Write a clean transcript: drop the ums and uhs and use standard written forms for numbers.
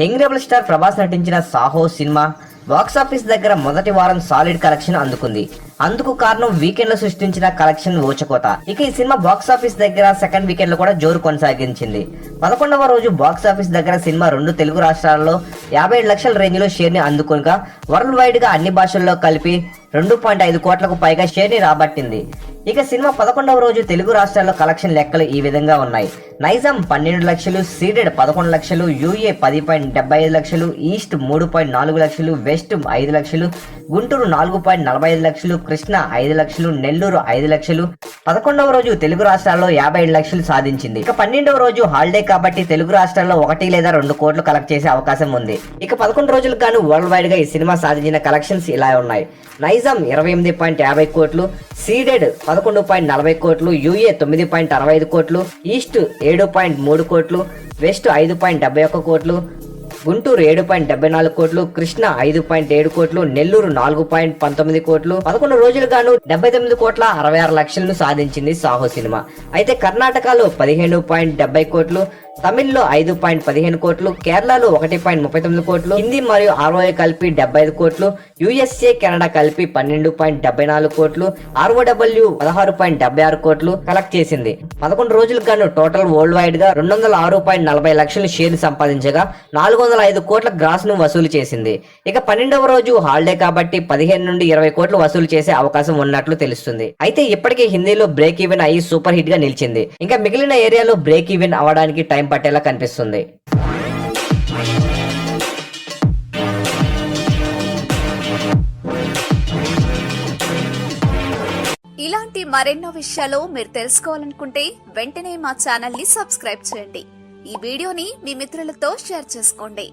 Young rebel star Prabhas నటించిన Saaho cinema box office దగ్గర మొదటి వారం సాలిడ్ కలెక్షన్ అందుకుంది. అందుకు కారణం వీకెండ్ లో సృష్టించిన కలెక్షన్ ఊచకోత. ఇక ఈ సినిమా బాక్సాఫీస్ దగ్గర సెకండ్ వీకెండ్ లో కూడా జోరు కొనసాగించింది. 11వ రోజు బాక్సాఫీస్ దగ్గర సినిమా 2 తెలుగు రాష్ట్రాల్లో 57 లక్షల రేంజ్ లో షేర్ ని అందుకునగా వరల్డ్ వైడ్ గా అన్ని భాషల్లో కలిపి 2.5 కోట్లకు పైగా షేర్ ని రాబట్టింది. ఇక సినిమా 11వ రోజు తెలుగు రాష్ట్రాల్లో కలెక్షన్ లెక్కలు ఈ విధంగా ఉన్నాయి. నైజాం 12 లక్షలు, సీడెడ్ 11 లక్షలు, యూఏ 10.75 లక్షలు, ఈస్ట్ 3.4 లక్షలు, వెస్ట్ 5 లక్షలు, గుంటూరు 4.45 లక్షలు, కృష్ణ 5 లక్షలు, నెల్లూరు 5 లక్షలు. 11వ రోజు తెలుగు రాష్ట్రాల్లో 57 లక్షలు సాధించింది. ఇక 12వ రోజు హాలిడే కాబట్టి తెలుగు రాష్ట్రాల్లో 1 లేదా 2 కోట్లు కలెక్ట్ చేసే అవకాశం ఉంది. ఇక 11 రోజులకు గాను వరల్డ్ వైడ్ గా ఈ సినిమా సాధించిన కలెక్షన్స్ ఇలా ఉన్నాయి. నైజాం 28.50 కోట్లు, సీడెడ్ 11.40 కోట్లు, యూఏ 9.65 కోట్లు, ఈస్ట్ 7.3 కోట్లు, వెస్ట్ 5.71 కోట్లు, గుంటూరు 7.74 కోట్లు, కృష్ణ 5.7 కోట్లు, నెల్లూరు 4.19 కోట్లు. 11 రోజులు గాను 79 కోట్ల 66 లక్షలను సాధించింది సాహో సినిమా. అయితే కర్ణాటకలో 15.70 కోట్లు, తమిళ్లో 5.15 కోట్లు, కేరళలో 1.39 కోట్లు, హిందీ మరియు ఆర్ఓఏ కలిపి 75 కోట్లు, యుఎస్ఏ కెనడా కలిపి 12.74 కోట్లు, ఆర్ఓడబ్ల్యూ 16.76 కోట్లు కలెక్ట్ చేసింది. 11 రోజులకు గాను టోటల్ వరల్డ్ వైడ్ గా 206.40 లక్షల షేర్లు సంపాదించగా 405 కోట్ల గ్రాస్ ను వసూలు చేసింది. ఇక 12వ రోజు హాలిడే కాబట్టి 15 నుండి 20 కోట్లు వసూలు చేసే అవకాశం ఉన్నట్లు తెలుస్తుంది. అయితే ఇప్పటికే హిందీలో బ్రేక్ ఈవెన్ అయ్యి సూపర్ హిట్ గా నిలిచింది. ఇంకా మిగిలిన ఏరియాలో బ్రేక్ ఈవెన్ అవడానికి టైం పట్టేలా కనిపిస్తుంది. ఇలాంటి మరెన్నో విషయాలు మీరు తెలుసుకోవాలనుకుంటే వెంటనే మా ఛానల్ ని సబ్స్క్రైబ్ చేయండి. ఈ వీడియోని మీ మిత్రులతో షేర్ చేసుకోండి.